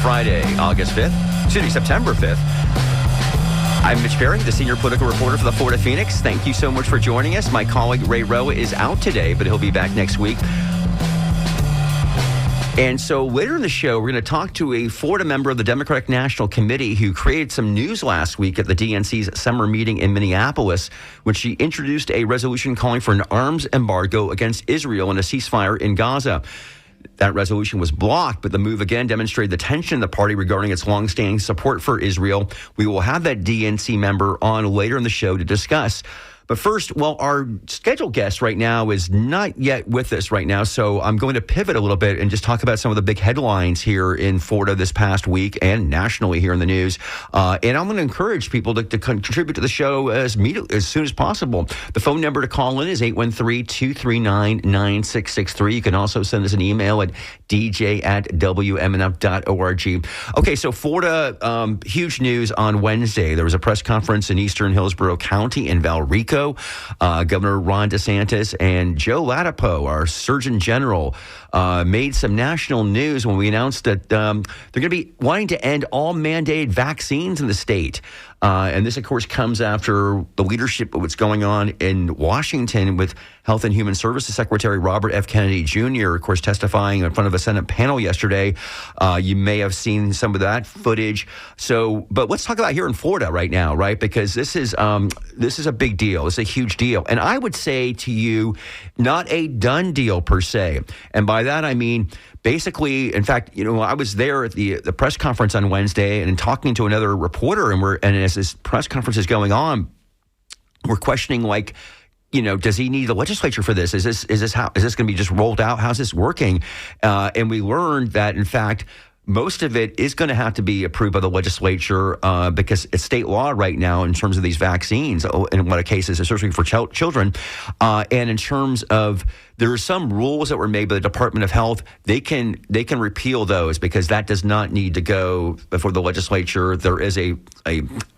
Friday, September 5th. I'm Mitch Perry, the senior political reporter for the Florida Phoenix. Thank you so much for joining us. My colleague Ray Rowe is out today, but he'll be back next week. And so later in the show, we're going to talk to a Florida member of the Democratic National Committee who created some news last week at the DNC's summer meeting in Minneapolis when she introduced a resolution calling for an arms embargo against Israel and a ceasefire in Gaza. That resolution was blocked, but the move again demonstrated the tension in the party regarding its longstanding support for Israel. We will have that DNC member on later in the show to discuss. But first, well, our scheduled guest right now is not yet with us right now, so I'm going to pivot a little bit and just talk about some of the big headlines here in Florida this past week and nationally here in the news. And I'm going to encourage people to contribute to the show as soon as possible. The phone number to call in is 813-239-9663. You can also send us an email at dj@wmnf.org. Okay, so Florida, huge news on Wednesday. There was a press conference in Eastern Hillsborough County in Valrico. Governor Ron DeSantis and Joe Ladapo, our Surgeon General, made some national news when we announced that they're going to be wanting to end all mandated vaccines in the state. And this, of course, comes after the leadership of what's going on in Washington with Health and Human Services Secretary Robert F. Kennedy Jr., of course, testifying in front of a Senate panel yesterday. You may have seen some of that footage. But let's talk about here in Florida right now, right? Because this is a big deal. It's a huge deal. And I would say to you, not a done deal per se. And by that, I mean, basically, in fact, I was there at the press conference on Wednesday and talking to another reporter, and as this press conference is going on, we're questioning, like, does he need the legislature for this? Is this going to be just rolled out? How's this working? And we learned that, in fact, most of it is going to have to be approved by the legislature because it's state law right now in terms of these vaccines, in a lot of cases, especially for children. And in terms of, there are some rules that were made by the Department of Health. They can repeal those because that does not need to go before the legislature. There is a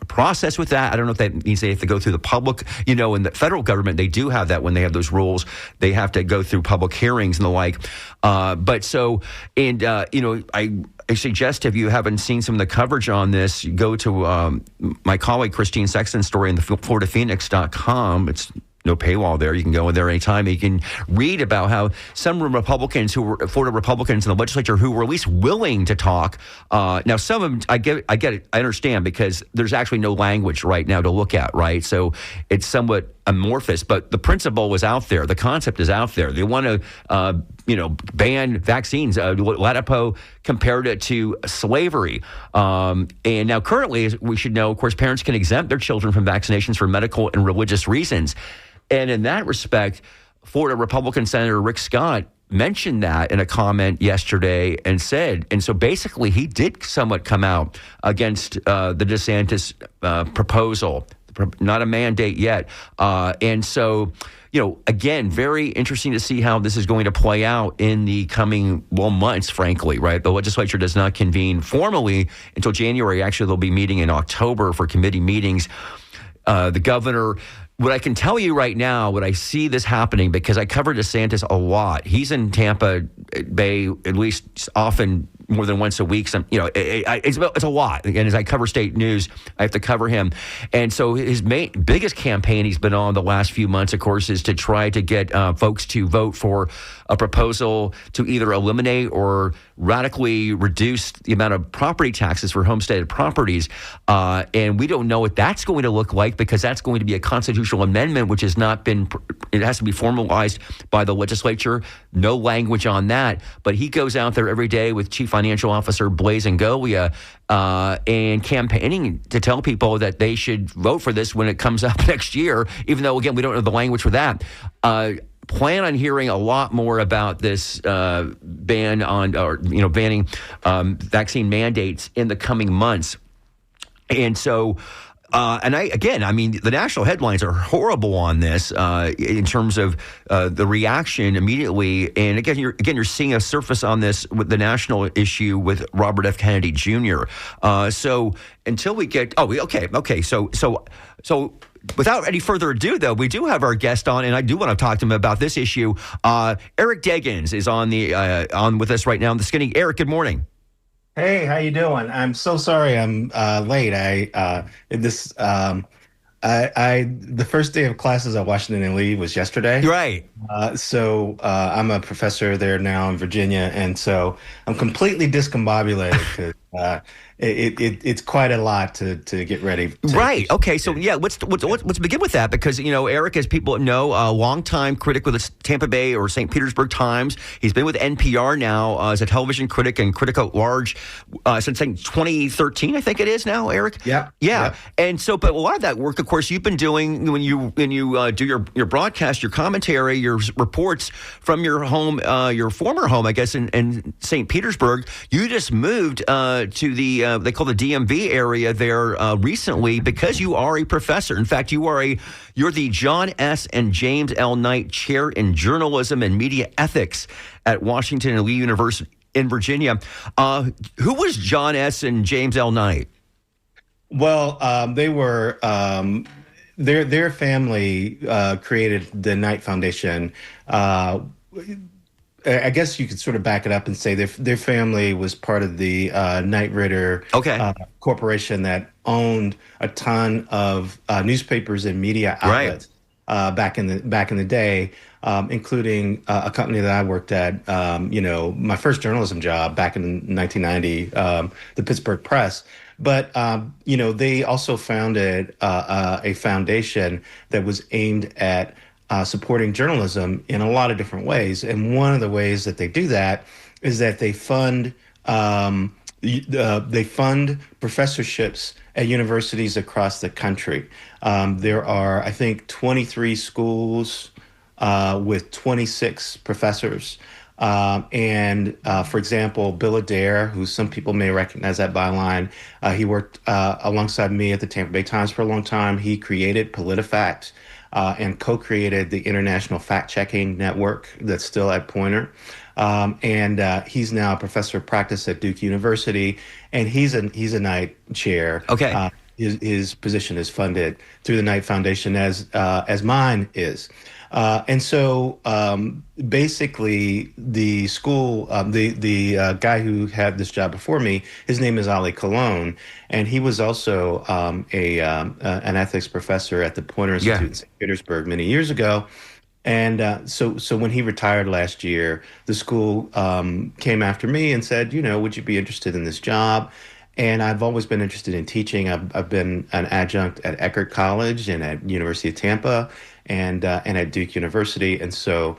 process with that. I don't know if that means they have to go through the public. In the federal government, they do have that when they have those rules. They have to go through public hearings and the like. I suggest if you haven't seen some of the coverage on this, you go to my colleague Christine Sexton's story in the FloridaPhoenix.com. It's no paywall there. You can go in there anytime. You can read about how some Florida Republicans in the legislature who were at least willing to talk. Now, some of them, I get it. I understand because there's actually no language right now to look at, right? So it's somewhat amorphous, but the principle was out there. The concept is out there. They want to, ban vaccines. Ladapo compared it to slavery. And now currently, as we should know, of course, parents can exempt their children from vaccinations for medical and religious reasons. And in that respect, Florida Republican Senator Rick Scott mentioned that in a comment yesterday and said, and so basically he did somewhat come out against the DeSantis proposal, not a mandate yet. And so, again, very interesting to see how this is going to play out in the coming, months, frankly, right? The legislature does not convene formally until January. Actually, they'll be meeting in October for committee meetings. The governor, what I can tell you right now, what I see this happening, because I cover DeSantis a lot. He's in Tampa Bay at least often more than once a week. It's a lot. And as I cover state news, I have to cover him. And so his biggest campaign he's been on the last few months, of course, is to try to get folks to vote for a proposal to either eliminate or radically reduce the amount of property taxes for homesteaded properties. And we don't know what that's going to look like because that's going to be a constitutional amendment, which has not been, it has to be formalized by the legislature. No language on that. But he goes out there every day with Chief Financial Officer Blaise Ingoglia and campaigning to tell people that they should vote for this when it comes up next year, even though, again, we don't know the language for that. Plan on hearing a lot more about this ban on, banning vaccine mandates in the coming months. And so, the national headlines are horrible on this in terms of the reaction immediately. And again, you're seeing a surface on this with the national issue with Robert F. Kennedy Jr. So until we get, So without any further ado, though, we do have our guest on, and I do want to talk to him about this issue. Eric Deggans is on with us right now. Eric, good morning. Hey, how you doing? I'm so sorry I'm late. The first day of classes at Washington and Lee was yesterday. Right. I'm a professor there now in Virginia, and so I'm completely discombobulated because it's quite a lot to get ready to Right. teach. Okay. So yeah, let's begin with that because Eric, as people know, a longtime critic with the Tampa Bay or St. Petersburg Times. He's been with NPR now as a television critic and critic at large since I think 2013. I think it is now, Eric. Yeah, Yeah. yeah. And so, but a lot of that work, of course, you've been doing when you do your broadcast, your commentary, your reports from your home, your former home, I guess, in St. Petersburg. You just moved to the they call the DMV area there recently because you are a professor. In fact, you're the John S. and James L. Knight Chair in Journalism and Media Ethics at Washington and Lee University in Virginia. Who was John S. and James L. Knight? Well, they were their family created the Knight Foundation. I guess you could sort of back it up and say their family was part of the Knight Ridder Okay. corporation that owned a ton of newspapers and media Right. outlets back in the day, including a company that I worked at. My first journalism job back in 1990, the Pittsburgh Press. But they also founded a foundation that was aimed at supporting journalism in a lot of different ways. And one of the ways that they do that is that they fund professorships at universities across the country. There are, I think, 23 schools with 26 professors. For example, Bill Adair, who some people may recognize that byline, he worked alongside me at the Tampa Bay Times for a long time. He created PolitiFact and co-created the International Fact-Checking Network that's still at Poynter. He's now a professor of practice at Duke University, and he's a Knight chair. Okay. His position is funded through the Knight Foundation as mine is. Basically, the school, the guy who had this job before me, his name is Ali Cologne, and he was also an ethics professor at the Poynter Yeah. Institute in St. Petersburg many years ago. So when he retired last year, the school came after me and said, would you be interested in this job? And I've always been interested in teaching. I've been an adjunct at Eckerd College and at University of Tampa and at Duke University. And so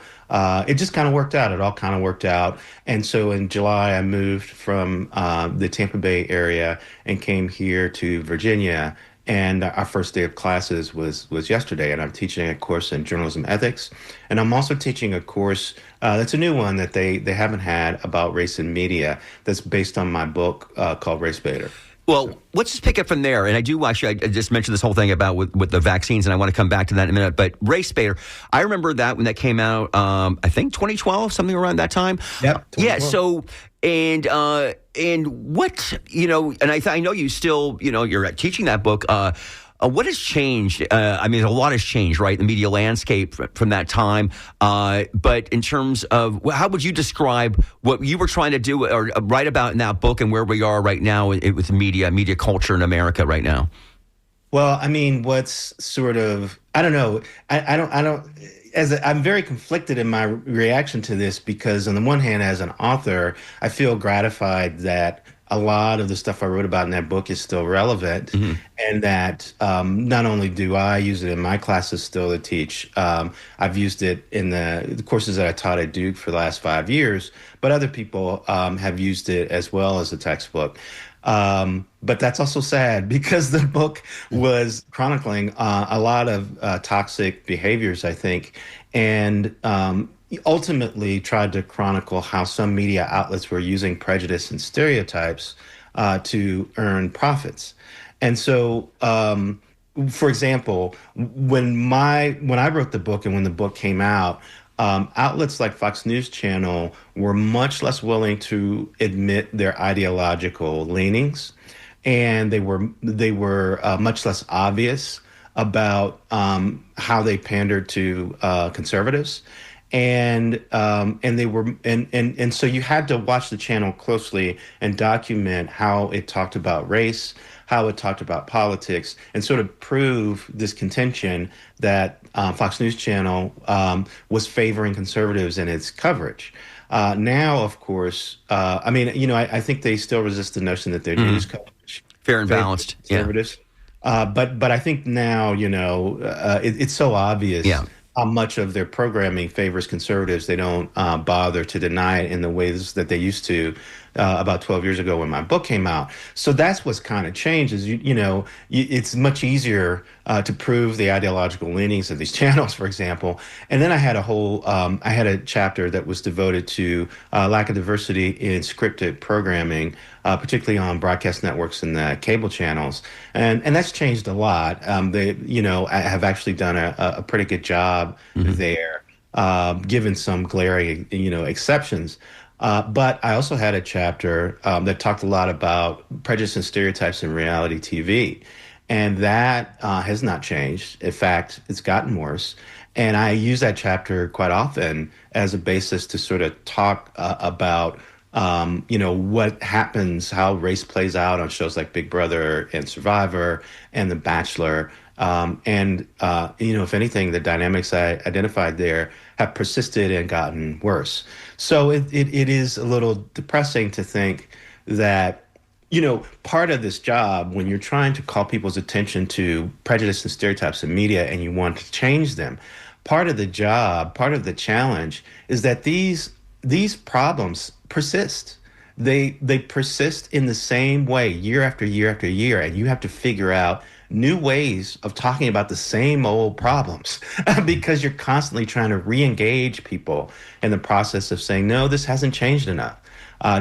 it just kind of worked out. It all kind of worked out. And so in July, I moved from the Tampa Bay area and came here to Virginia. And our first day of classes was yesterday, and I'm teaching a course in journalism ethics, and I'm also teaching a course that's a new one that they haven't had about race and media. That's based on my book called Race Baiter. Well, let's just pick up from there. And I do actually, I just mentioned this whole thing about with the vaccines, and I want to come back to that in a minute. But Race Baiter, I remember that when that came out, I think 2012, something around that time. Yep. Yeah. 2012. So, and what, and I know you still, you're teaching that book. What has changed? I mean, a lot has changed, right? The media landscape from that time. But in terms of how would you describe what you were trying to do or write about in that book and where we are right now with media culture in America right now? Well, I mean, what's sort of, I don't know. I don't, I'm very conflicted in my reaction to this because, on the one hand, as an author, I feel gratified that a lot of the stuff I wrote about in that book is still relevant, Hmm. and that not only do I use it in my classes still to teach, I've used it in the courses that I taught at Duke for the last 5 years, but other people have used it as well as a textbook. But that's also sad because the book was chronicling a lot of toxic behaviors, I think, and ultimately tried to chronicle how some media outlets were using prejudice and stereotypes to earn profits. And so, for example, when I wrote the book and when the book came out, outlets like Fox News Channel were much less willing to admit their ideological leanings, and they were much less obvious about how they pandered to conservatives. and they were and so you had to watch the channel closely and document how it talked about race, how it talked about politics, and sort of prove this contention that Fox News Channel was favoring conservatives in its coverage. Now, of course, I mean, I think they still resist the notion that their news coverage fair and favors balanced. conservatives. But I think now, it's so obvious Yeah. how much of their programming favors conservatives. They don't bother to deny it in the ways that they used to about 12 years ago when my book came out. So that's what's kind of changed is, it's much easier to prove the ideological leanings of these channels, for example. And then I had I had a chapter that was devoted to lack of diversity in scripted programming, particularly on broadcast networks and the cable channels. And that's changed a lot. They, have actually done a pretty good job there, given some glaring, exceptions. But I also had a chapter that talked a lot about prejudice and stereotypes in reality TV. And that has not changed. In fact, it's gotten worse. And I use that chapter quite often as a basis to sort of talk about, what happens, how race plays out on shows like Big Brother and Survivor and The Bachelor. If anything, the dynamics I identified there have persisted and gotten worse. So it is a little depressing to think that, part of this job, when you're trying to call people's attention to prejudice and stereotypes in media and you want to change them, part of the job, part of the challenge is that these problems persist. They persist in the same way year after year after year, and you have to figure out new ways of talking about the same old problems because you're constantly trying to re-engage people in the process of saying, no, this hasn't changed enough.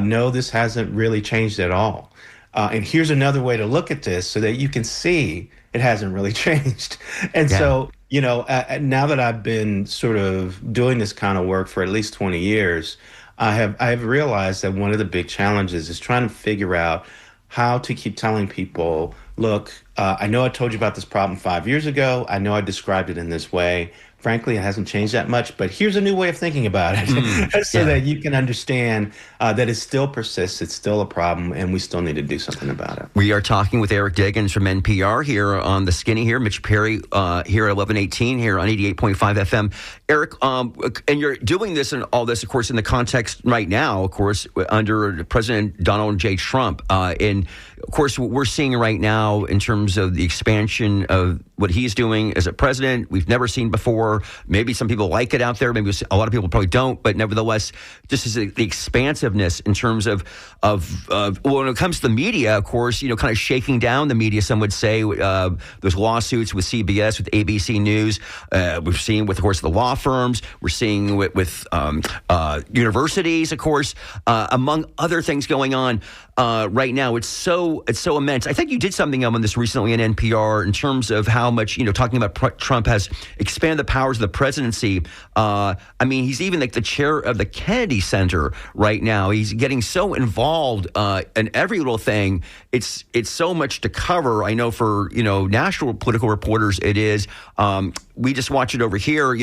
No, this hasn't really changed at all. And here's another way to look at this so that you can see it hasn't really changed. And so, now that I've been sort of doing this kind of work for at least 20 years, I have realized that one of the big challenges is trying to figure out how to keep telling people, look, I know I told you about this problem 5 years ago. I know I described it in this way. Frankly, it hasn't changed that much, but here's a new way of thinking about it so that you can understand that it still persists, it's still a problem, and we still need to do something about it. We are talking with Eric Deggans from NPR here on The Skinny here, Mitch Perry here at 1118 here on 88.5 FM. Eric, and you're doing this and all this, of course, in the context right now, of course, under President Donald J. Trump. And, of course, what we're seeing right now in terms of the expansion of what he's doing as a president, we've never seen before. Maybe some people like it out there. Maybe a lot of people probably don't. But nevertheless, just as the expansiveness in terms of when it comes to the media, of course, kind of shaking down the media, some would say, those lawsuits with CBS, with ABC News. We've seen with, of course, the law firms. We're seeing with universities, of course, among other things going on right now. It's so immense. I think you did something on this recently in NPR in terms of how much, talking about Trump has expanded the powers of the presidency. He's even like the chair of the Kennedy Center right now. He's getting so involved in every little thing. It's so much to cover. I know for, national political reporters it is. We just watch it over here,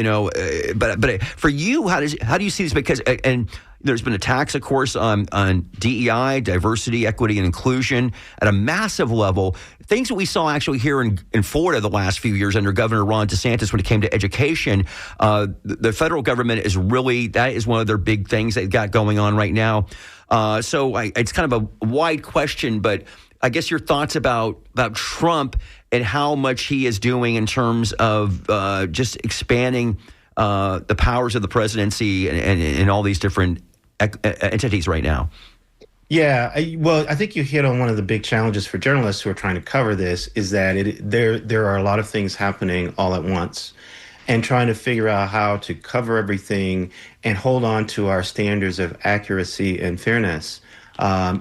but for you, how do you see this? Because, and there's been attacks, of course, on DEI, diversity, equity, and inclusion at a massive level. Things that we saw actually here in Florida the last few years under Governor Ron DeSantis when it came to education. The federal government that is one of their big things they've got going on right now. So it's kind of a wide question, but I guess your thoughts about Trump and how much he is doing in terms of just expanding the powers of the presidency and all these different entities right now. Yeah, I think you hit on one of the big challenges for journalists who are trying to cover this is that there are a lot of things happening all at once, and trying to figure out how to cover everything and hold on to our standards of accuracy and fairness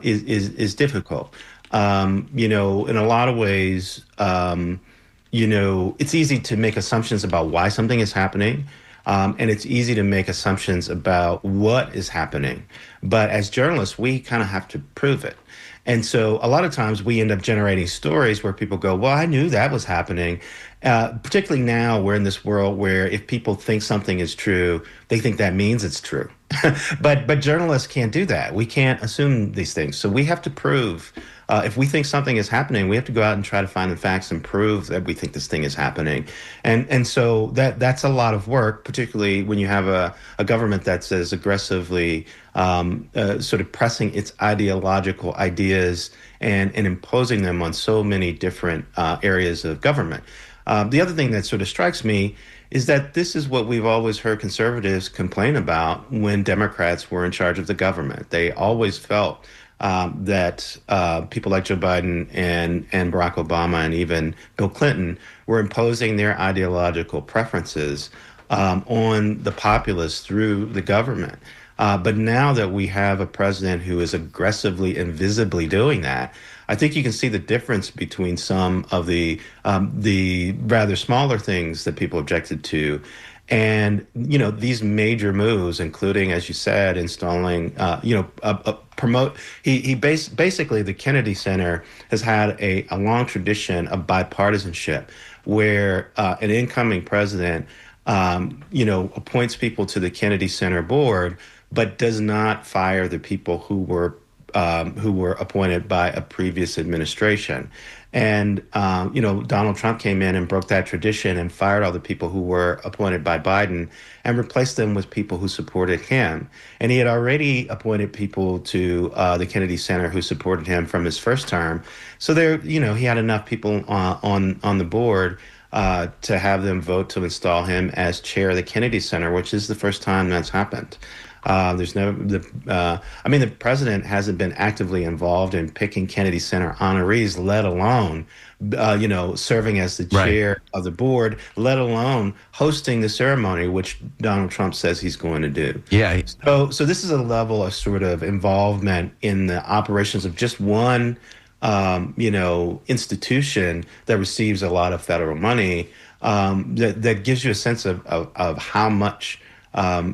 is difficult. In a lot of ways, it's easy to make assumptions about why something is happening. And it's easy to make assumptions about what is happening. But as journalists, we kind of have to prove it. And so a lot of times we end up generating stories where people go, well, I knew that was happening. Particularly now we're in this world where if people think something is true, they think that means it's true. But journalists can't do that. We can't assume these things. So we have to prove. If we think something is happening, we have to go out and try to find the facts and prove that we think this thing is happening. And so that's a lot of work, particularly when you have a government that's as aggressively sort of pressing its ideological ideas and imposing them on so many different areas of government. The other thing that sort of strikes me is that this is what we've always heard conservatives complain about when Democrats were in charge of the government. They always felt that people like Joe Biden and Barack Obama and even Bill Clinton were imposing their ideological preferences on the populace through the government. But now that we have a president who is aggressively and visibly doing that, I think you can see the difference between some of the rather smaller things that people objected to, and these major moves, including, as you said, installing promote. Basically the Kennedy Center has had a long tradition of bipartisanship, where an incoming president appoints people to the Kennedy Center board, but does not fire the people who were appointed by a previous administration. And, Donald Trump came in and broke that tradition and fired all the people who were appointed by Biden and replaced them with people who supported him. And he had already appointed people to the Kennedy Center who supported him from his first term. So he had enough people on the board to have them vote to install him as chair of the Kennedy Center, which is the first time that's happened. The president hasn't been actively involved in picking Kennedy Center honorees, let alone, serving as the chair of the board, let alone hosting the ceremony, which Donald Trump says he's going to do. Yeah. So this is a level of sort of involvement in the operations of just one, institution that receives a lot of federal money, that gives you a sense of how much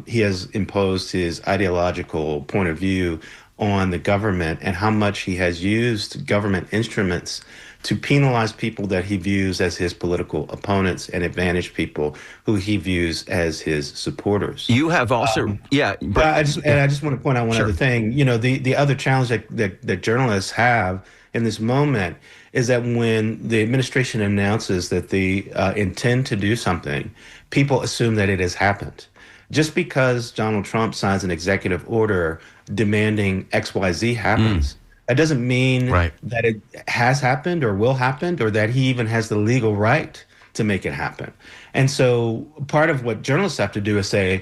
he has imposed his ideological point of view on the government, and how much he has used government instruments to penalize people that he views as his political opponents and advantage people who he views as his supporters. You have also, But I just want to point out one other thing. The other challenge that journalists have in this moment is that when the administration announces that they intend to do something, people assume that it has happened. Just because Donald Trump signs an executive order demanding XYZ happens, that doesn't mean that it has happened or will happen, or that he even has the legal right to make it happen. And so part of what journalists have to do is say,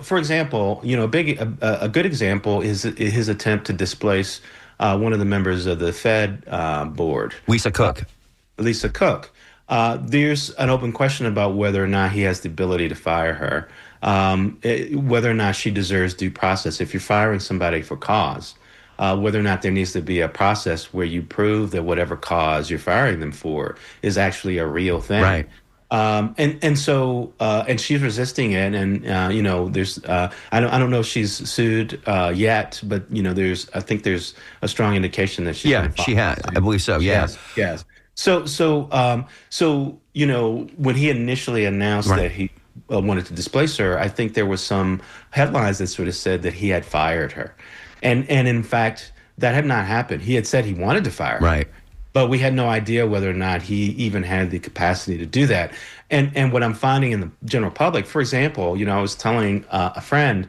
for example, a good example is his attempt to displace one of the members of the Fed board. Lisa Cook. There's an open question about whether or not he has the ability to fire her. Whether or not she deserves due process. If you're firing somebody for cause, whether or not there needs to be a process where you prove that whatever cause you're firing them for is actually a real thing. Right. And she's resisting it. And, there's, I don't know if she's sued yet, but, I think there's a strong indication that she has. I believe so. Yes. So, when he initially announced that he wanted to displace her, I think there was some headlines that sort of said that he had fired her. And in fact, that had not happened. He had said he wanted to fire her. Right. But we had no idea whether or not he even had the capacity to do that. And what I'm finding in the general public, for example, I was telling a friend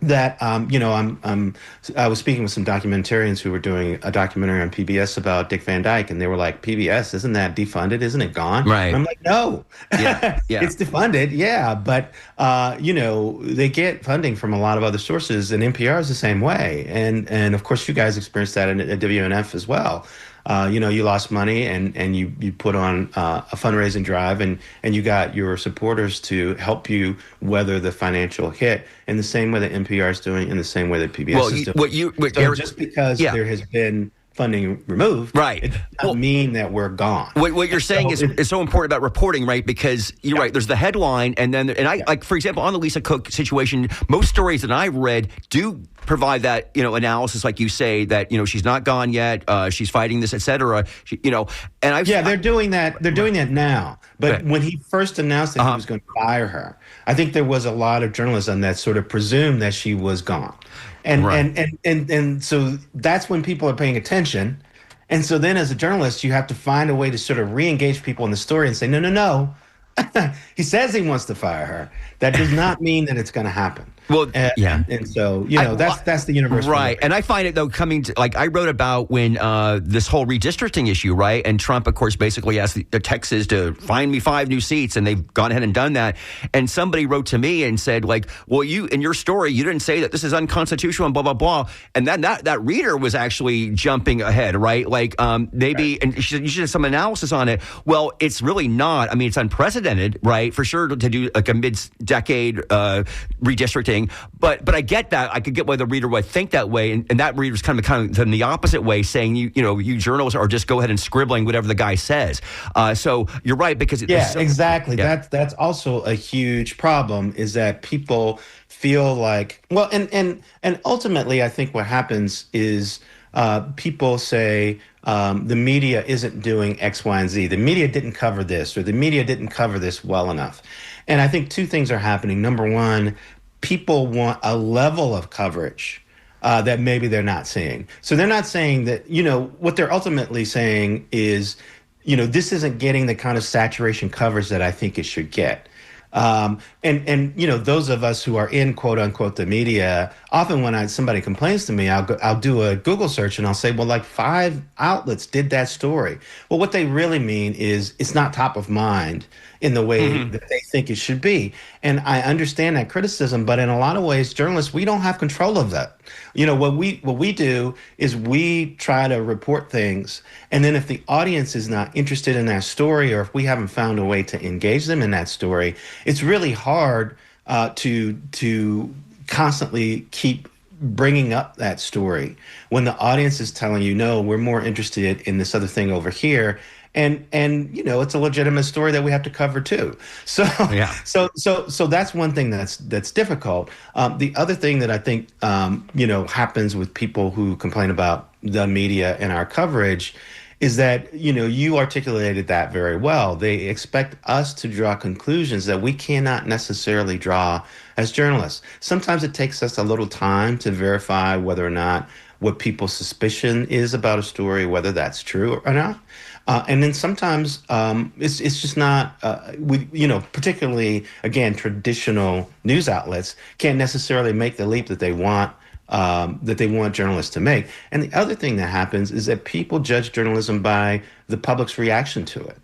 that, I was speaking with some documentarians who were doing a documentary on PBS about Dick Van Dyke, and they were like, PBS, isn't that defunded? Isn't it gone? Right. And I'm like, no, it's defunded. Yeah. But, they get funding from a lot of other sources, and NPR is the same way. And of course, you guys experienced that at WNF as well. You lost money and you put on a fundraising drive and you got your supporters to help you weather the financial hit in the same way that NPR is doing, in the same way that PBS is doing. Just because there has been funding removed, it doesn't mean that we're gone. What you're saying is so important about reporting, right? Because you're right. There's the headline, and I like, for example, on the Lisa Cook situation, most stories that I've read do provide that, analysis, like you say, that, she's not gone yet, she's fighting this, et cetera. And they're doing that. They're doing that now. But when he first announced that he was going to fire her, I think there was a lot of journalism that sort of presumed that she was gone. And so that's when people are paying attention. And so then as a journalist, you have to find a way to sort of re-engage people in the story and say, no. He says he wants to fire her. That does not mean that it's going to happen. Well, and so that's the universe, right? And I find it though coming to, like I wrote about when this whole redistricting issue, right? And Trump, of course, basically asked Texas to find me 5 new seats, and they've gone ahead and done that. And somebody wrote to me and said, like, well, you in your story, you didn't say that this is unconstitutional and blah blah blah. And that reader was actually jumping ahead, right? Like maybe, right. And you should have some analysis on it. Well, it's really not. I mean, it's unprecedented, right? For sure to do like a mid-decade redistricting. But I get that. I could get why the reader would think that way, and that reader's kind of in the opposite way, saying you journalists are just go ahead and scribbling whatever the guy says. So you're right, because exactly. Yeah. That's also a huge problem, is that people feel like, well, and ultimately I think what happens is people say the media isn't doing X, Y, and Z. The media didn't cover this, or the media didn't cover this well enough. And I think 2 things are happening. Number one, people want a level of coverage that maybe they're not seeing. So they're not saying that, what they're ultimately saying is, this isn't getting the kind of saturation coverage that I think it should get. And those of us who are in quote unquote the media, often when somebody complains to me, I'll do a Google search and I'll say, well, like 5 outlets did that story. Well, what they really mean is it's not top of mind in the way that they think it should be. And I understand that criticism, but in a lot of ways, journalists, we don't have control of that. What we do is we try to report things, and then if the audience is not interested in that story, or if we haven't found a way to engage them in that story, it's really hard to constantly keep bringing up that story when the audience is telling you, no, we're more interested in this other thing over here. And it's a legitimate story that we have to cover too. So that's one thing that's difficult. The other thing that I think happens with people who complain about the media and our coverage is that you articulated that very well. They expect us to draw conclusions that we cannot necessarily draw as journalists. Sometimes it takes us a little time to verify whether or not what people's suspicion is about a story, whether that's true or not. And then sometimes it's just not, particularly, again, traditional news outlets can't necessarily make the leap that they want journalists to make. And the other thing that happens is that people judge journalism by the public's reaction to it.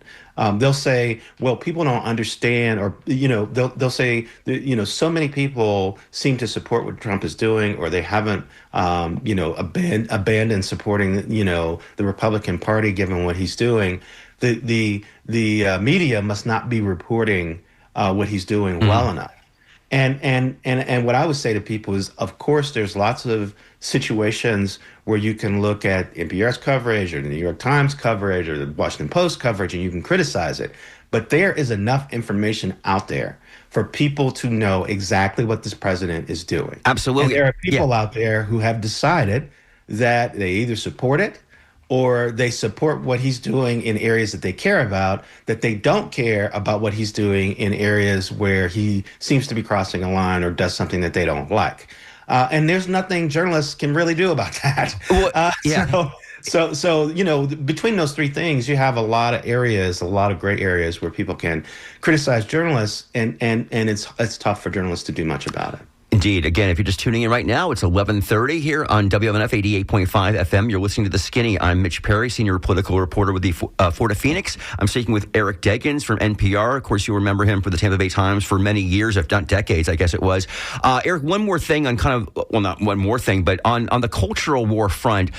They'll say, well, people don't understand, or, they'll say, so many people seem to support what Trump is doing, or they haven't, abandoned supporting, the Republican Party given what he's doing. The media must not be reporting what he's doing well enough. And what I would say to people is, of course, there's lots of situations where you can look at NPR's coverage or the New York Times coverage or the Washington Post coverage, and you can criticize it. But there is enough information out there for people to know exactly what this president is doing. Absolutely. And there are people out there who have decided that they either support it or they support what he's doing in areas that they care about, that they don't care about what he's doing in areas where he seems to be crossing a line or does something that they don't like. And there's nothing journalists can really do about that. So between those 3 things, you have a lot of gray areas where people can criticize journalists, and it's tough for journalists to do much about it. Indeed. Again, if you're just tuning in right now, it's 11:30 here on WMNF 88.5 FM. You're listening to The Skinny. I'm Mitch Perry, senior political reporter with the Florida Phoenix. I'm speaking with Eric Deggans from NPR. Of course, you'll remember him for the Tampa Bay Times for many years, if not decades, I guess it was. Eric, one more thing on not one more thing, but on the cultural war front,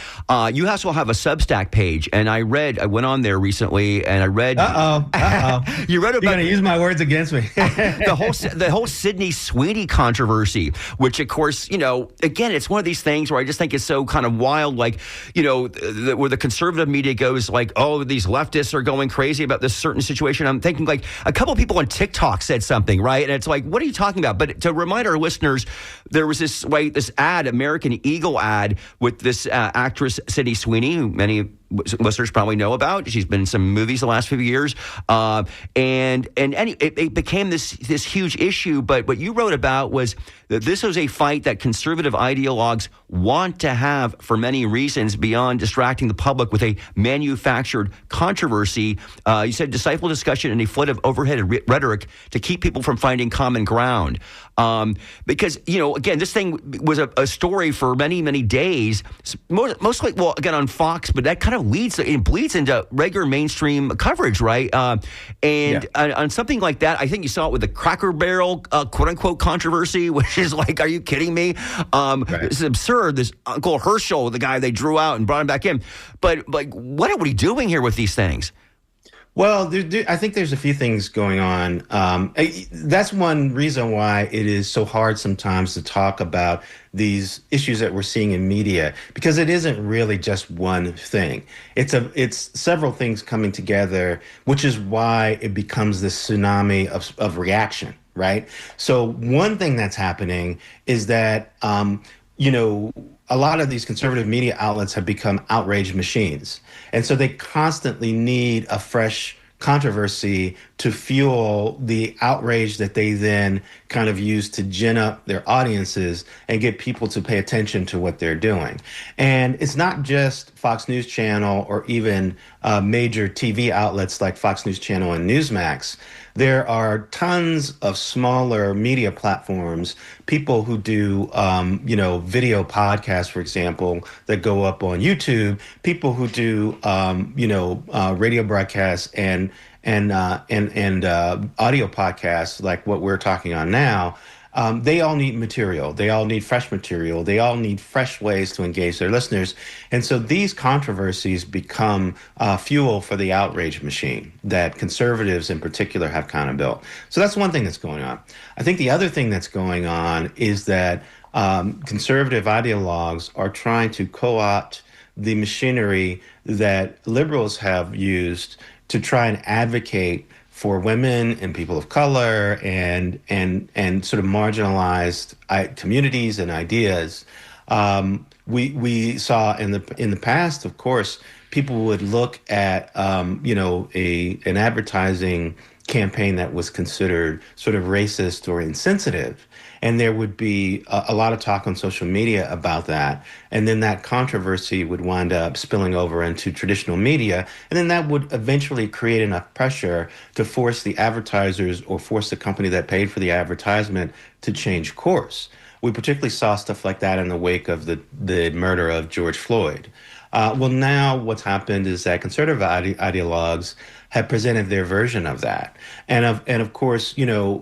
you also have a Substack page, and I went on there recently, and I read... You read about... You're going to use my words against me. the whole Sydney Sweeney controversy. which of course, again, it's one of these things where I just think it's so kind of wild, like, where the conservative media goes like, oh, these leftists are going crazy about this certain situation. I'm thinking like a couple of people on TikTok said something, right? And it's like, what are you talking about? But to remind our listeners, there was this ad, American Eagle ad with this actress, Sydney Sweeney, who many listeners probably know about. She's been in some movies the last few years. And it became this huge issue. But what you wrote about was that this was a fight that conservative ideologues want to have for many reasons beyond distracting the public with a manufactured controversy. You said disciple discussion and a flood of overhead rhetoric to keep people from finding common ground. Because, again, this thing was a story for many, many days, mostly, well, again, on Fox, but that kind of bleeds into regular mainstream coverage, right? On something like that, I think you saw it with the Cracker Barrel, quote unquote, controversy, which is like, are you kidding me? This is absurd. This Uncle Herschel, the guy they drew out and brought him back in. But like, what are we doing here with these things? Well, I think there's a few things going on. That's one reason why it is so hard sometimes to talk about these issues that we're seeing in media, because it isn't really just one thing. It's several things coming together, which is why it becomes this tsunami of reaction, right? So one thing that's happening is that, a lot of these conservative media outlets have become outrage machines. And so they constantly need a fresh controversy to fuel the outrage that they then kind of use to gin up their audiences and get people to pay attention to what they're doing. And it's not just Fox News Channel or even major TV outlets like Fox News Channel and Newsmax. There are tons of smaller media platforms, people who do, video podcasts, for example, that go up on YouTube, people who do, radio broadcasts and audio podcasts like what we're talking on now. They all need material. They all need fresh material. They all need fresh ways to engage their listeners. And so these controversies become fuel for the outrage machine that conservatives in particular have kind of built. So that's one thing that's going on. I think the other thing that's going on is that conservative ideologues are trying to co-opt the machinery that liberals have used to try and advocate for women and people of color and sort of marginalized communities and ideas. We saw in the past, of course, people would look at an advertising campaign that was considered sort of racist or insensitive. And there would be a lot of talk on social media about that. And then that controversy would wind up spilling over into traditional media. And then that would eventually create enough pressure to force the advertisers or force the company that paid for the advertisement to change course. We particularly saw stuff like that in the wake of the murder of George Floyd. Well, now what's happened is that conservative ideologues have presented their version of that. And of course,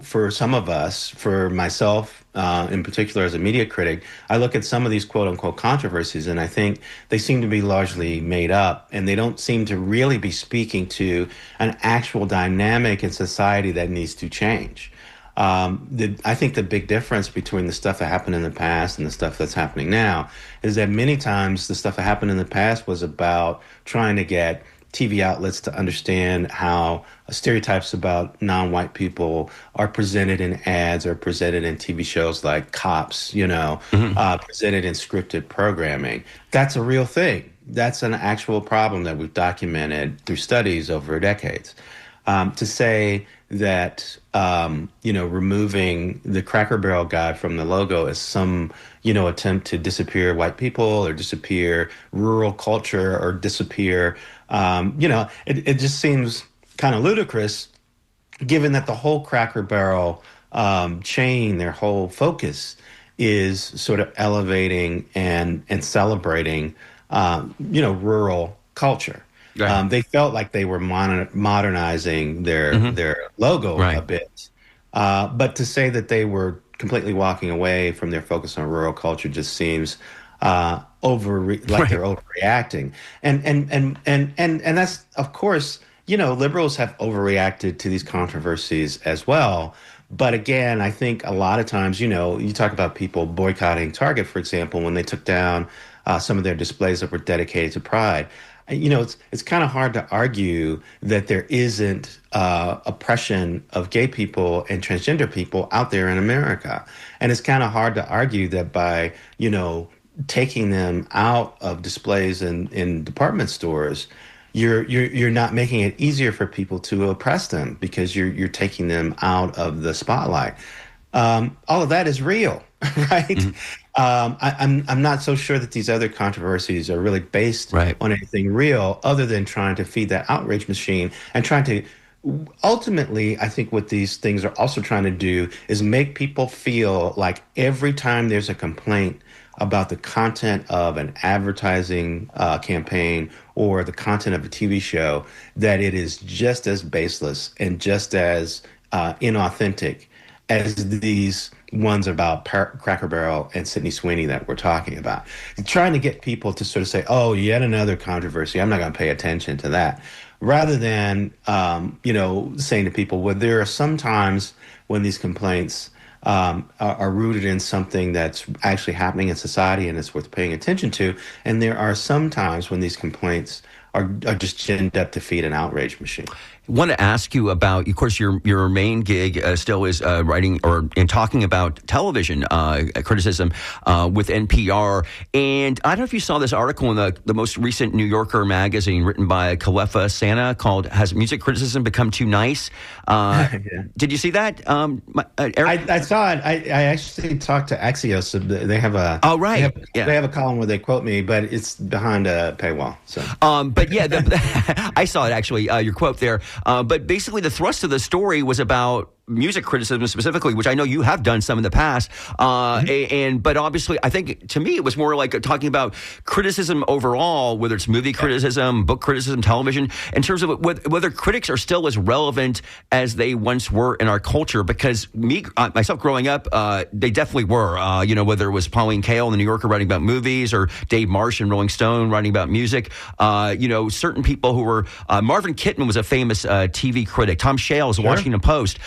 for some of us, for myself in particular as a media critic, I look at some of these quote unquote controversies and I think they seem to be largely made up and they don't seem to really be speaking to an actual dynamic in society that needs to change. I think the big difference between the stuff that happened in the past and the stuff that's happening now is that many times the stuff that happened in the past was about trying to get TV outlets to understand how stereotypes about non-white people are presented in ads or presented in TV shows like Cops, presented in scripted programming. That's a real thing. That's an actual problem that we've documented through studies over decades. To say that, removing the Cracker Barrel guy from the logo is some, attempt to disappear white people or disappear rural culture or disappear, it just seems kind of ludicrous given that the whole Cracker Barrel chain, their whole focus is sort of elevating and celebrating, rural culture. Right. They felt like they were modernizing their logo a bit. But to say that they were completely walking away from their focus on rural culture just seems they're overreacting. And that's, of course, liberals have overreacted to these controversies as well. But again, I think a lot of times, you talk about people boycotting Target, for example, when they took down some of their displays that were dedicated to Pride. It's kind of hard to argue that there isn't oppression of gay people and transgender people out there in America. And it's kind of hard to argue that by, taking them out of displays in department stores, you're not making it easier for people to oppress them because you're taking them out of the spotlight. All of that is real, right? I'm not so sure that these other controversies are really based on anything real, other than trying to feed that outrage machine and trying to. Ultimately, I think what these things are also trying to do is make people feel like every time there's a complaint about the content of an advertising campaign or the content of a TV show, that it is just as baseless and just as inauthentic as these ones about Cracker Barrel and Sydney Sweeney that we're talking about. Trying to get people to sort of say, oh, yet another controversy, I'm not going to pay attention to that. Rather than, saying to people, well, there are some times when these complaints are rooted in something that's actually happening in society and it's worth paying attention to. And there are some times when these complaints are just ginned up to feed an outrage machine. I want to ask you about, of course, your main gig still is writing or in talking about television criticism with NPR. And I don't know if you saw this article in the most recent New Yorker magazine written by Kalefa Santa called "Has Music Criticism Become Too Nice?" Yeah. Did you see that, Eric? I saw it. I actually talked to Axios. They have a They have a column where they quote me, but it's behind a paywall. So, but yeah, I saw it actually. Your quote there. But basically, the thrust of the story was about music criticism specifically, which I know you have done some in the past. But obviously, I think to me it was more like talking about criticism overall, whether it's movie criticism, book criticism, television, in terms of whether critics are still as relevant as they once were in our culture. Because myself growing up, they definitely were. Whether it was Pauline Kael in the New Yorker writing about movies or Dave Marsh in Rolling Stone writing about music. Certain people who were Marvin Kittman was a famous TV critic. Tom Shales, Washington Post.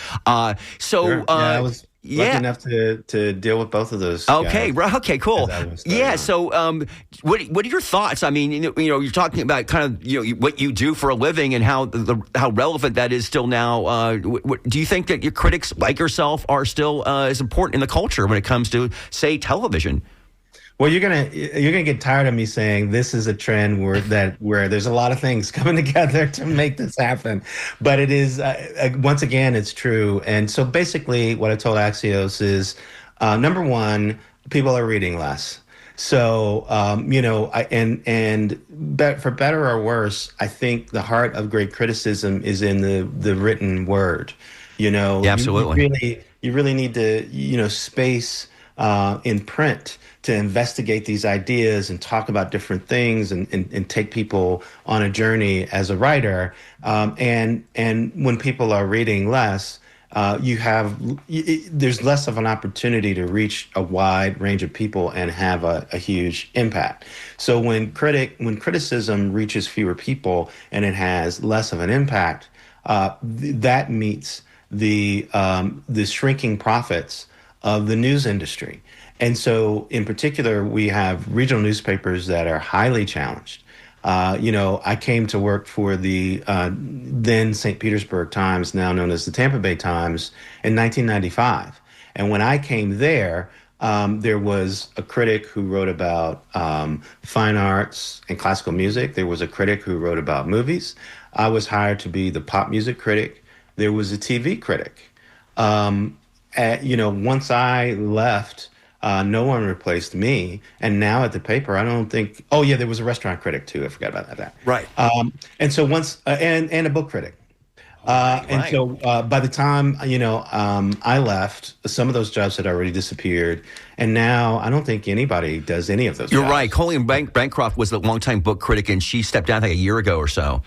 Sure. I was lucky enough to deal with both of those. Okay, guys okay, cool. Yeah. On. So, what are your thoughts? I mean, you're talking about kind of what you do for a living and how relevant that is still now. Do you think that your critics like yourself are still as important in the culture when it comes to, say, television? Well, you're gonna get tired of me saying this is a trend where there's a lot of things coming together to make this happen, but it is once again it's true. And so basically, what I told Axios is, number one, people are reading less. So for better or worse, I think the heart of great criticism is in the written word. Yeah, absolutely. You really need to space in print to investigate these ideas and talk about different things and take people on a journey as a writer. And when people are reading less, there's less of an opportunity to reach a wide range of people and have a huge impact. So when criticism reaches fewer people and it has less of an impact, that meets the shrinking profits of the news industry. And so, in particular, we have regional newspapers that are highly challenged. I came to work for the then St. Petersburg Times, now known as the Tampa Bay Times, in 1995. And when I came there was a critic who wrote about fine arts and classical music. There was a critic who wrote about movies. I was hired to be the pop music critic. There was a TV critic. Once I left, no one replaced me. And now at the paper, I don't think. Oh yeah, there was a restaurant critic too. I forgot about that. Right. And so once and a book critic. And so by the time I left, some of those jobs had already disappeared, and now I don't think anybody does any of those. You're jobs. right. Colleen Bancroft was the longtime book critic, and she stepped down like a year ago or so.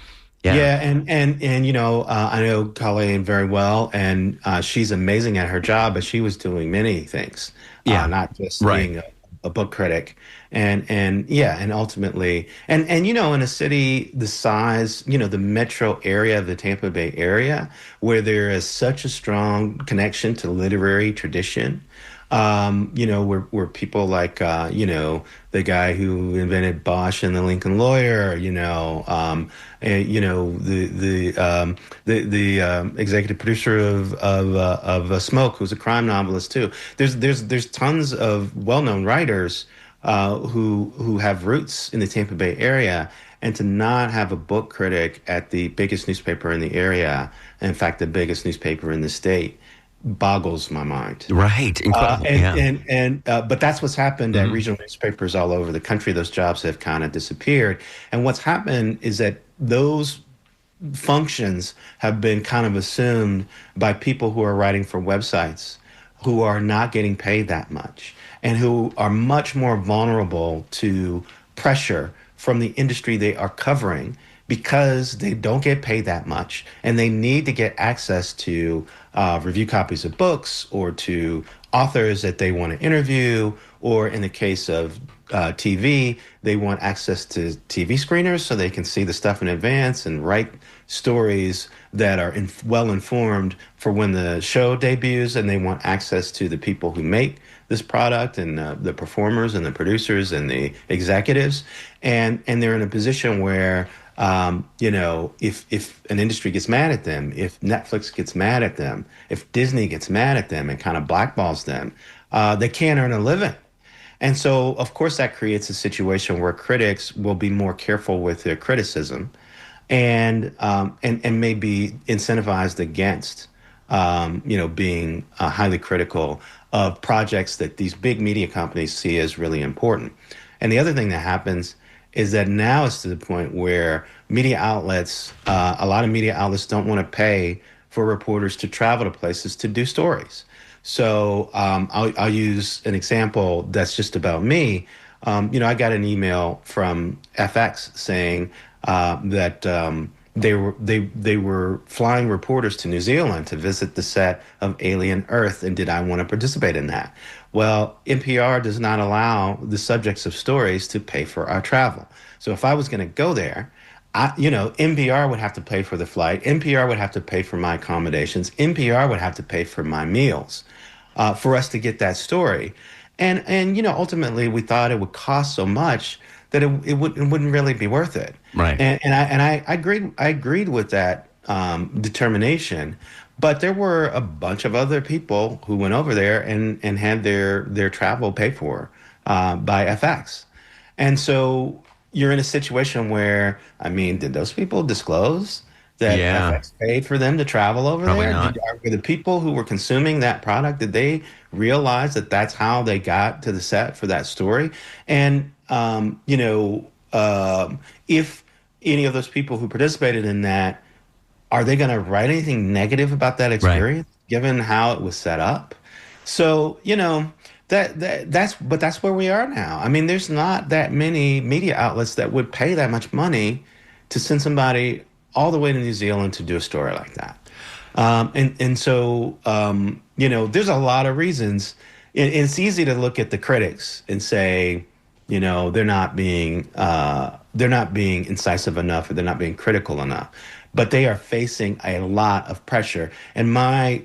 Yeah, and I know Colleen very well, and she's amazing at her job, but she was doing many things, not just being a book critic. And yeah, and ultimately, and in a city the size, the metro area of the Tampa Bay area, where there is such a strong connection to literary tradition, where people like, the guy who invented Bosch and the Lincoln Lawyer, the executive producer of Smoke, who's a crime novelist too. There's tons of well-known writers who have roots in the Tampa Bay area, and to not have a book critic at the biggest newspaper in the area, in fact, the biggest newspaper in the state, boggles my mind. Right. Incredible. But that's what's happened at regional newspapers all over the country. Those jobs have kind of disappeared. And what's happened is that those functions have been kind of assumed by people who are writing for websites, who are not getting paid that much and who are much more vulnerable to pressure from the industry they are covering, because they don't get paid that much and they need to get access to review copies of books, or to authors that they want to interview, or in the case of TV, they want access to TV screeners so they can see the stuff in advance and write stories that are well informed for when the show debuts, and they want access to the people who make this product, and the performers and the producers and the executives, and they're in a position where if an industry gets mad at them, if Netflix gets mad at them, if Disney gets mad at them and kind of blackballs them, they can't earn a living. And so, of course, that creates a situation where critics will be more careful with their criticism, and may be incentivized against, being highly critical of projects that these big media companies see as really important. And the other thing that happens is that now it's to the point where media outlets, a lot of media outlets don't want to pay for reporters to travel to places to do stories. So I'll use an example that's just about me. I got an email from FX saying that they were flying reporters to New Zealand to visit the set of Alien Earth, and did I want to participate in that? Well, NPR does not allow the subjects of stories to pay for our travel. So if I was going to go there, NPR would have to pay for the flight. NPR would have to pay for my accommodations. NPR would have to pay for my meals for us to get that story. And ultimately, we thought it would cost so much that it wouldn't really be worth it. Right. And I agreed with that determination. But there were a bunch of other people who went over there and had their travel paid for by FX. And so you're in a situation where, did those people disclose that FX paid for them to travel over Probably there? not. Were the people who were consuming that product, did they realize that that's how they got to the set for that story? And, if any of those people who participated in that, are they going to write anything negative about that experience, given how it was set up? So, that's where we are now. There's not that many media outlets that would pay that much money to send somebody all the way to New Zealand to do a story like that. So there's a lot of reasons. It's easy to look at the critics and say, they're not being incisive enough, or they're not being critical enough. But they are facing a lot of pressure. And my,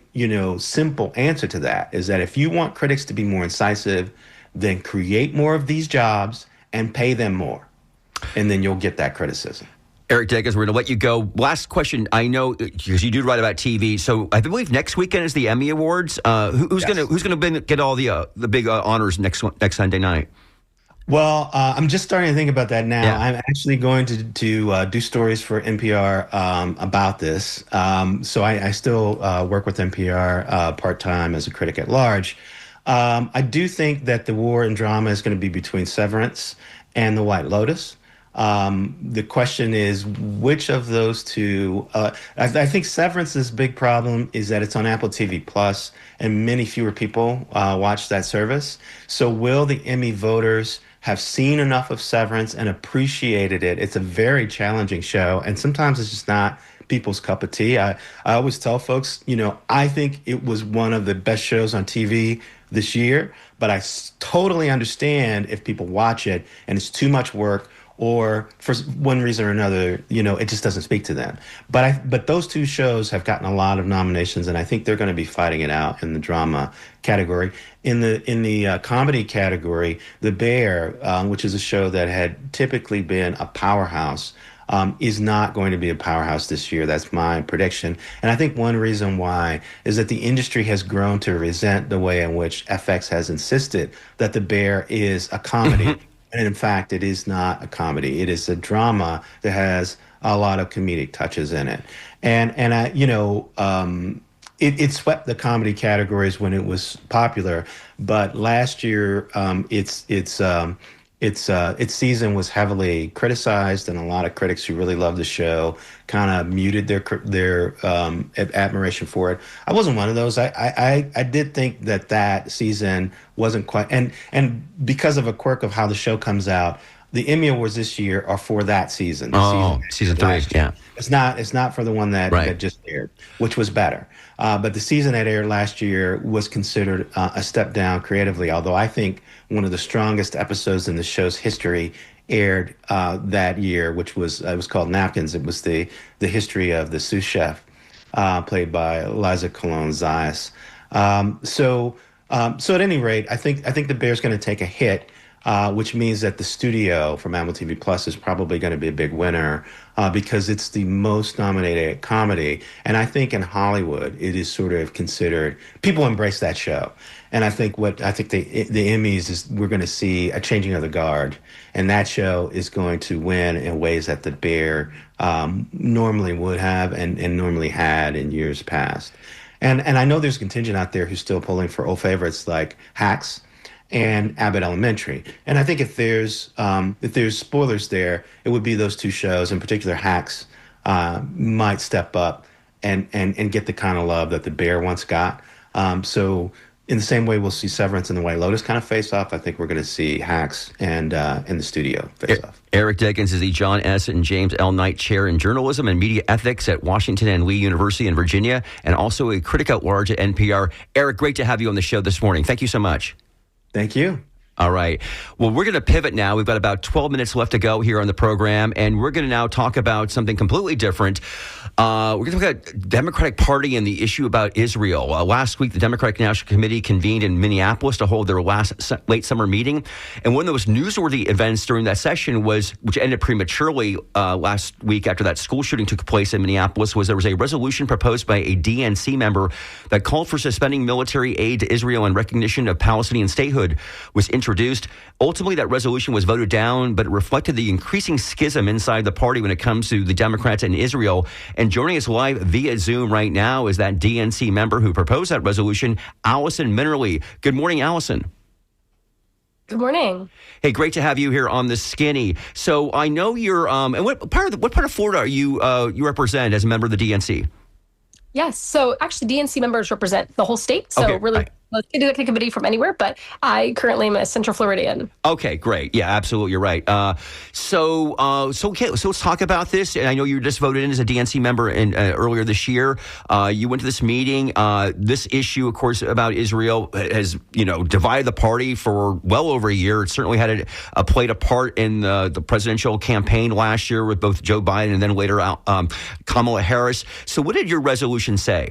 simple answer to that is that if you want critics to be more incisive, then create more of these jobs and pay them more. And then you'll get that criticism. Eric Deggans, we're going to let you go. Last question. I know, because you do write about TV, so I believe next weekend is the Emmy Awards. Who's going to get all the big honors next Sunday night? Well, I'm just starting to think about that now. Yeah. I'm actually going to do stories for NPR about this. So I still work with NPR part-time as a critic at large. I do think that the war in drama is going to be between Severance and The White Lotus. The question is, which of those two? I think Severance's big problem is that it's on Apple TV Plus, and many fewer people watch that service. So will the Emmy voters have seen enough of Severance and appreciated it? It's a very challenging show, and sometimes it's just not people's cup of tea. I always tell folks, I think it was one of the best shows on TV this year, but I totally understand if people watch it and it's too much work, or for one reason or another, it just doesn't speak to them. But those two shows have gotten a lot of nominations, and I think they're going to be fighting it out in the drama category. In the comedy category, The Bear, which is a show that had typically been a powerhouse, is not going to be a powerhouse this year. That's my prediction. And I think one reason why is that the industry has grown to resent the way in which FX has insisted that The Bear is a comedy. And in fact, it is not a comedy. It is a drama that has a lot of comedic touches in it. It swept the comedy categories when it was popular, but last year its season was heavily criticized, and a lot of critics who really loved the show kind of muted their admiration for it. I wasn't one of those. I did think that season wasn't quite, and because of a quirk of how the show comes out, the Emmy Awards this year are for that season. Season 3, yeah. It's not for the one that just aired, which was better. But the season that aired last year was considered a step down creatively, although I think one of the strongest episodes in the show's history aired that year, which was it was called Napkins. It was the history of the sous chef, played by Liza Colon-Zayas. So at any rate, I think The Bear's going to take a hit, which means that the studio from Apple TV Plus is probably going to be a big winner because it's the most nominated comedy. And I think in Hollywood, it is sort of considered, people embrace that show. And I think the Emmys is we're going to see a changing of the guard, and that show is going to win in ways that The Bear normally would have and normally had in years past. And I know there's a contingent out there who's still pulling for old favorites like Hacks and Abbott Elementary. And I think if there's spoilers there, it would be those two shows, in particular Hacks, might step up and get the kind of love that The Bear once got. So in the same way we'll see Severance and The White Lotus kind of face off, I think we're going to see Hacks and in the studio face off. Eric Deggans is the John S. and James L. Knight Chair in Journalism and Media Ethics at Washington and Lee University in Virginia, and also a critic at large at NPR. Eric, great to have you on the show this morning. Thank you so much. Thank you. All right. Well, we're going to pivot now. We've got about 12 minutes left to go here on the program, and we're going to now talk about something completely different. We're going to talk about the Democratic Party and the issue about Israel. Last week, the Democratic National Committee convened in Minneapolis to hold their last late summer meeting, and one of those newsworthy events during that session which ended prematurely last week after that school shooting took place in Minneapolis, was there was a resolution proposed by a DNC member that called for suspending military aid to Israel in recognition of Palestinian statehood was introduced. Ultimately, that resolution was voted down, but it reflected the increasing schism inside the party when it comes to the Democrats and Israel. And joining us live via Zoom right now is that DNC member who proposed that resolution, Allison Minnerly. Good morning, Allison. Good morning. Hey, great to have you here on The Skinny. So I know you're, and what part of Florida are you represent as a member of the DNC? Yes. So actually, DNC members represent the whole state. So okay, really, let's do the committee from anywhere. But I currently am a Central Floridian. Okay, great. Yeah, absolutely. You're right. So let's talk about this. And I know you just voted in as a DNC member earlier this year. You went to this meeting. This issue, of course, about Israel has, divided the party for well over a year. It certainly had played a part in the presidential campaign last year with both Joe Biden and then later Kamala Harris. So what did your resolution say?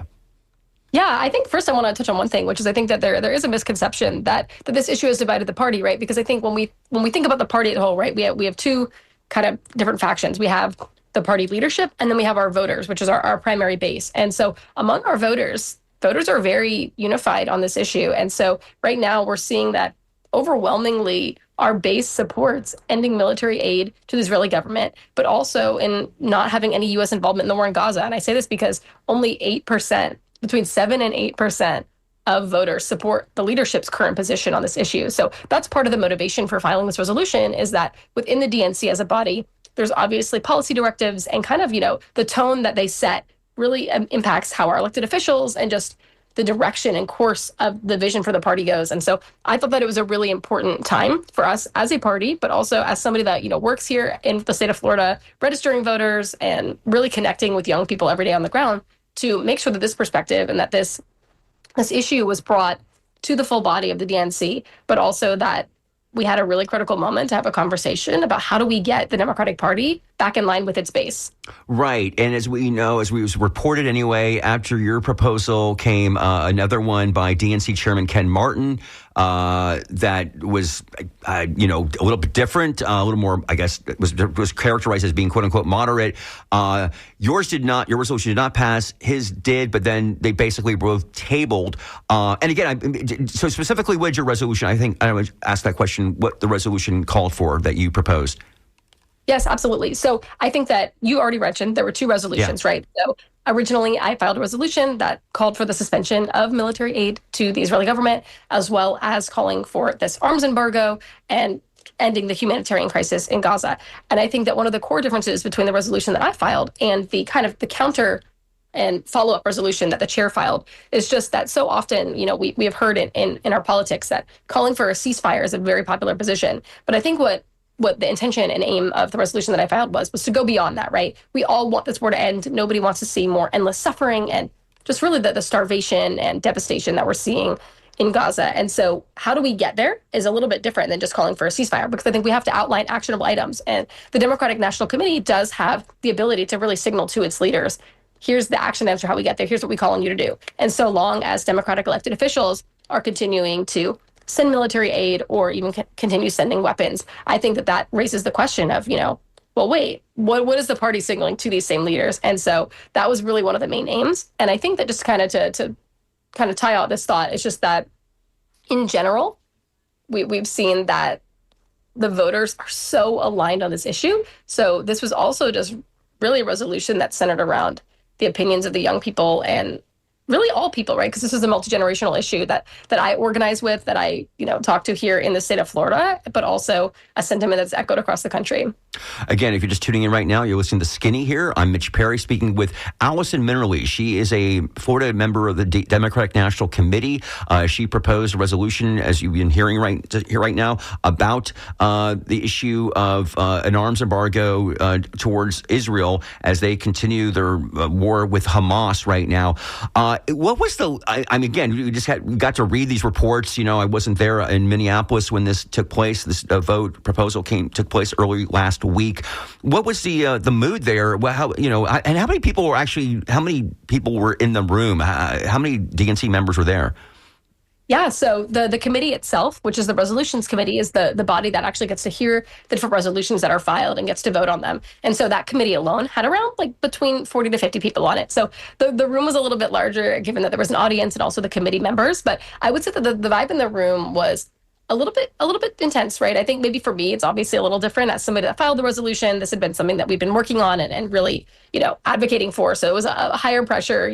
Yeah, I think first I want to touch on one thing, which is I think that there is a misconception that this issue has divided the party, right? Because I think when we think about the party as a whole, right, we have two kind of different factions. We have the party leadership, and then we have our voters, which is our primary base. And so among our voters are very unified on this issue. And so right now we're seeing that overwhelmingly our base supports ending military aid to the Israeli government, but also in not having any U.S. involvement in the war in Gaza. And I say this because only 8%, between 7 and 8% of voters support the leadership's current position on this issue. So that's part of the motivation for filing this resolution, is that within the DNC as a body, there's obviously policy directives and kind of, the tone that they set really impacts how our elected officials and just the direction and course of the vision for the party goes. And so I thought that it was a really important time for us as a party, but also as somebody that, works here in the state of Florida, registering voters and really connecting with young people every day on the ground, to make sure that this perspective and that this issue was brought to the full body of the DNC, but also that we had a really critical moment to have a conversation about how do we get the Democratic Party back in line with its base. Right. And as we know, as we was reported anyway, after your proposal came another one by DNC Chairman Ken Martin that was, a little bit different, a little more, I guess, was characterized as being quote unquote moderate. Your resolution did not pass. His did, but then they basically both tabled. And again, so specifically, what did your resolution? I think I would ask that question. What the resolution called for that you proposed? Yes, absolutely. So I think that you already mentioned there were two resolutions, right? So originally, I filed a resolution that called for the suspension of military aid to the Israeli government, as well as calling for this arms embargo and ending the humanitarian crisis in Gaza. And I think that one of the core differences between the resolution that I filed and the kind of the counter and follow-up resolution that the chair filed is just that so often, we have heard in our politics that calling for a ceasefire is a very popular position. But I think what the intention and aim of the resolution that I filed was to go beyond that, right? We all want this war to end. Nobody wants to see more endless suffering and just really the starvation and devastation that we're seeing in Gaza. And so how do we get there is a little bit different than just calling for a ceasefire, because I think we have to outline actionable items. And the Democratic National Committee does have the ability to really signal to its leaders, here's the action items for how we get there. Here's what we call on you to do. And so long as Democratic elected officials are continuing to send military aid or even continue sending weapons, I think that raises the question of, well, wait, what is the party signaling to these same leaders? And so that was really one of the main aims. And I think that just kind of to kind of tie out this thought, it's just that in general, we've seen that the voters are so aligned on this issue. So this was also just really a resolution that centered around the opinions of the young people and really all people, right? Because this is a multi-generational issue that I organize with, that I, talk to here in the state of Florida, but also a sentiment that's echoed across the country. Again, if you're just tuning in right now, you're listening to Skinny here. I'm Mitch Perry speaking with Allison Minnerly. She is a Florida member of the Democratic National Committee. She proposed a resolution, as you've been hearing right now, about the issue of an arms embargo towards Israel as they continue their war with Hamas right now. What was again, we got to read these reports. I wasn't there in Minneapolis when this took place. This proposal took place early last week. What was the mood there? Well, and how many people were in the room? How many DNC members were there? Yeah, so the committee itself, which is the resolutions committee, is the body that actually gets to hear the different resolutions that are filed and gets to vote on them. And so that committee alone had around between 40 to 50 people on it. So the room was a little bit larger, given that there was an audience and also the committee members. But I would say that the vibe in the room was a little bit intense, right? I think maybe for me, it's obviously a little different. As somebody that filed the resolution, this had been something that we've been working on and really, advocating for. So it was a higher pressure,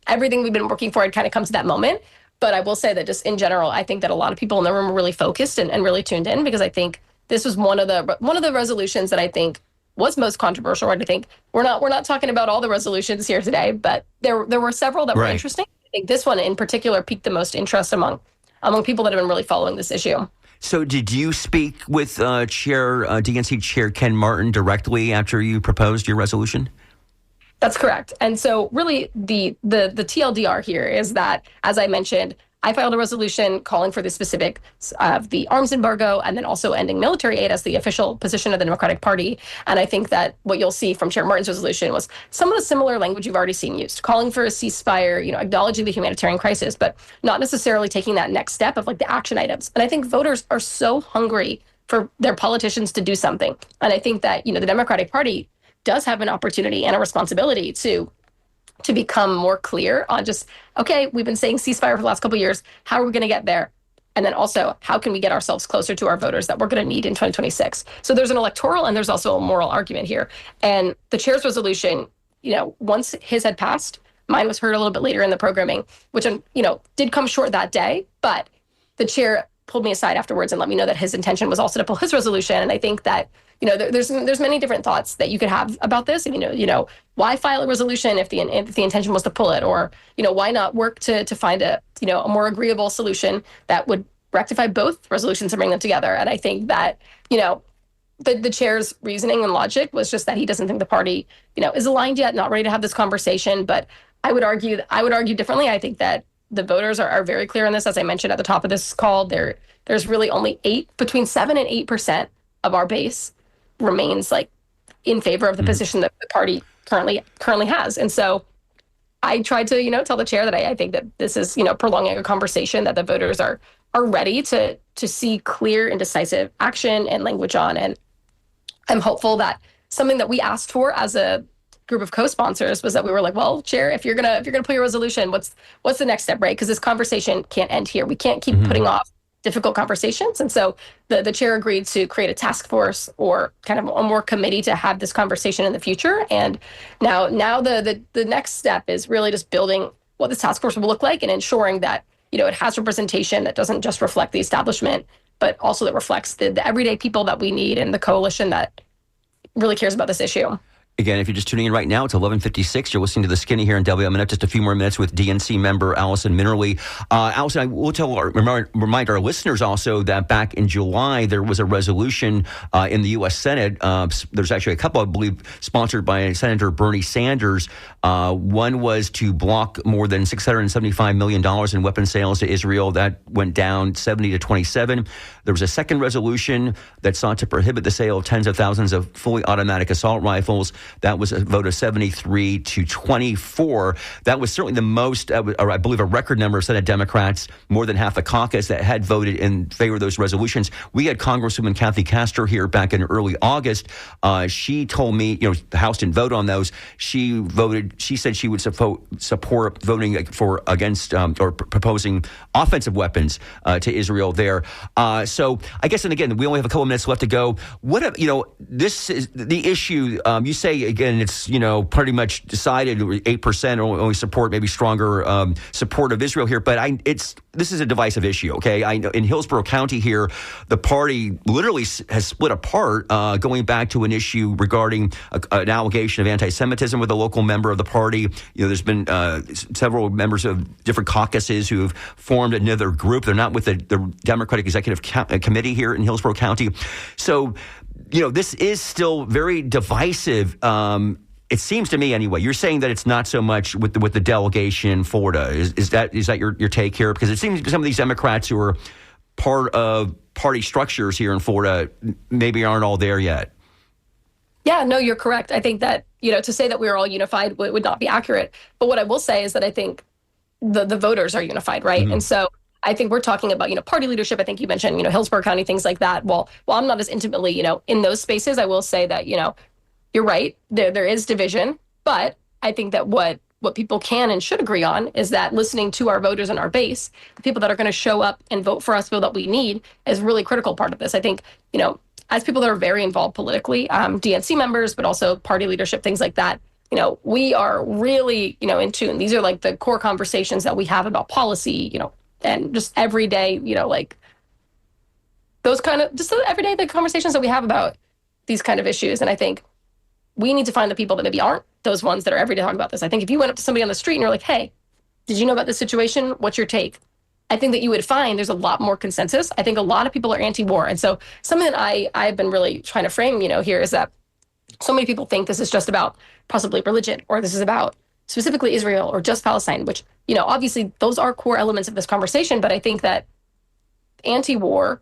everything we've been working for had kind of come to that moment. But I will say that just in general, I think that a lot of people in the room were really focused and really tuned in, because I think this was one of the resolutions that I think was most controversial. Right? I think we're not talking about all the resolutions here today, but there were several that were interesting. I think this one in particular piqued the most interest among people that have been really following this issue. So did you speak with DNC Chair Ken Martin directly after you proposed your resolution? That's correct. And so really the TLDR here is that, as I mentioned, I filed a resolution calling for the specifics of the arms embargo and then also ending military aid as the official position of the Democratic Party. And I think that what you'll see from Chair Martin's resolution was some of the similar language you've already seen used, calling for a ceasefire, acknowledging the humanitarian crisis, but not necessarily taking that next step of the action items. And I think voters are so hungry for their politicians to do something. And I think that, the Democratic Party does have an opportunity and a responsibility to become more clear on just, okay, we've been saying ceasefire for the last couple of years. How are we going to get there? And then also, how can we get ourselves closer to our voters that we're going to need in 2026? So there's an electoral and there's also a moral argument here. And the chair's resolution, once his had passed, mine was heard a little bit later in the programming, which, did come short that day. But the chair pulled me aside afterwards and let me know that his intention was also to pull his resolution. And I think that, there's many different thoughts that you could have about this. Why file a resolution if the intention was to pull it, or, why not work to find a more agreeable solution that would rectify both resolutions and bring them together. And I think that, the chair's reasoning and logic was just that he doesn't think the party, is aligned yet, not ready to have this conversation. But I would argue differently. I think that the voters are very clear on this. As I mentioned at the top of this call, there's really only between 7 and 8% of our base remains like in favor of the position that the party currently has. And so I tried to, tell the chair that I think that this is, prolonging a conversation that the voters are ready to see clear and decisive action and language on. And I'm hopeful that something that we asked for as a group of co-sponsors was that we were like, well, Chair, if you're gonna pull your resolution, what's the next step, right? Because this conversation can't end here. We can't keep putting off difficult conversations. And so the chair agreed to create a task force or kind of a more committee to have this conversation in the future. And now the next step is really just building what this task force will look like and ensuring that, it has representation that doesn't just reflect the establishment, but also that reflects the everyday people that we need and the coalition that really cares about this issue. Again, if you're just tuning in right now, it's 11:56. You're listening to The Skinny here in WMNF. Just a few more minutes with DNC member Allison Minnerly. Allison, I will remind our listeners also that back in July, there was a resolution in the U.S. Senate. There's actually a couple, I believe, sponsored by Senator Bernie Sanders. One was to block more than $675 million in weapons sales to Israel. That went down 70 to 27. There was a second resolution that sought to prohibit the sale of tens of thousands of fully automatic assault rifles. That was a vote of 73 to 24. That was certainly the most, or I believe, a record number of Senate Democrats, more than half the caucus, that had voted in favor of those resolutions. We had Congresswoman Kathy Castor here back in early August. She told me, the House didn't vote on those. She said she would support voting against or proposing offensive weapons to Israel there. So I guess, and again, we only have a couple minutes left to go. This is the issue. You say, again, it's, pretty much decided 8% only support, maybe stronger support of Israel here. But this is a divisive issue, okay? I know in Hillsborough County here, the party literally has split apart, going back to an issue regarding an allegation of anti-Semitism with a local member of the party. There's been several members of different caucuses who have formed another group. They're not with the Democratic Executive Committee here in Hillsborough County. So, this is still very divisive. It seems to me, anyway. You're saying that it's not so much with the delegation in Florida. Is that your take here? Because it seems some of these Democrats who are part of party structures here in Florida maybe aren't all there yet. Yeah, no, you're correct. I think that, to say that we're all unified would not be accurate. But what I will say is that I think the voters are unified, right? Mm-hmm. And so I think we're talking about, party leadership. I think you mentioned, Hillsborough County, things like that. Well, I'm not as intimately, in those spaces. I will say that, you're right. There is division. But I think that what people can and should agree on is that listening to our voters and our base, the people that are going to show up and vote for us, feel that we need, is a really critical part of this. I think, as people that are very involved politically, DNC members, but also party leadership, things like that, we are really, in tune. These are like the core conversations that we have about policy, and just every day, those kind of, just everyday the conversations that we have about these kind of issues. And I think we need to find the people that maybe aren't those ones that are every day talking about this. I think if you went up to somebody on the street and you're like, hey, did you know about this situation? What's your take? I think that you would find there's a lot more consensus. I think a lot of people are anti-war. And so something that I've been really trying to frame, here is that so many people think this is just about possibly religion, or this is about specifically Israel or just Palestine, which, obviously those are core elements of this conversation. But I think that anti-war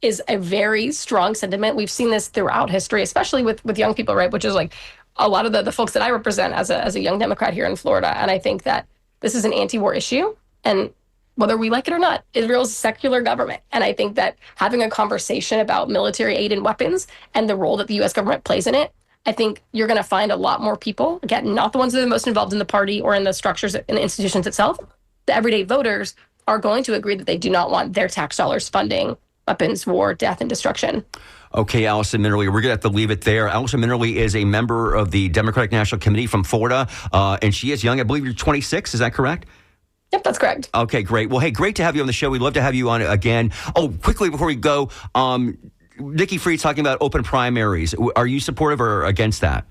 is a very strong sentiment. We've seen this throughout history, especially with young people, right? Which is like a lot of the folks that I represent as a young Democrat here in Florida. And I think that this is an anti-war issue. And whether we like it or not, Israel's a secular government. And I think that having a conversation about military aid and weapons and the role that the U.S. government plays in it, I think you're going to find a lot more people, again, not the ones that are the most involved in the party or in the structures and the institutions itself. The everyday voters are going to agree that they do not want their tax dollars funding weapons, war, death, and destruction. Okay, Allison Minnerly, we're going to have to leave it there. Allison Minnerly is a member of the Democratic National Committee from Florida, and she is young. I believe you're 26. Is that correct? Yep, that's correct. Okay, great. Well, hey, great to have you on the show. We'd love to have you on again. Oh, quickly before we go, Nikki Fried's talking about open primaries. Are you supportive or against that?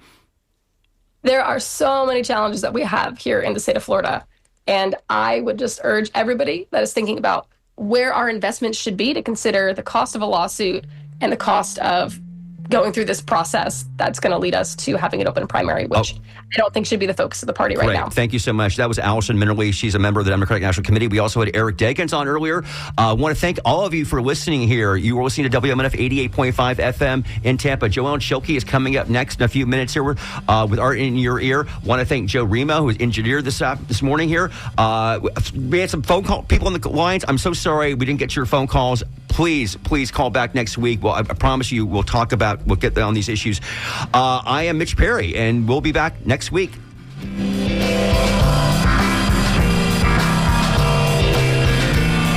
There are so many challenges that we have here in the state of Florida. And I would just urge everybody that is thinking about where our investments should be to consider the cost of a lawsuit and the cost of going through this process that's going to lead us to having an open primary, which I don't think should be the focus of the party right now. Thank you so much. That was Allison Minnerly. She's a member of the Democratic National Committee. We also had Eric Deggans on earlier. I want to thank all of you for listening here. You were listening to WMNF 88.5 FM in Tampa. Joellen Schilke is coming up next in a few minutes here with Art in Your Ear. Want to thank Joe Remo, who engineered this morning here. We had some phone call people on the lines. I'm so sorry we didn't get your phone calls. Please call back next week. Well, I promise you we'll get on these issues. I am Mitch Perry, and we'll be back next week.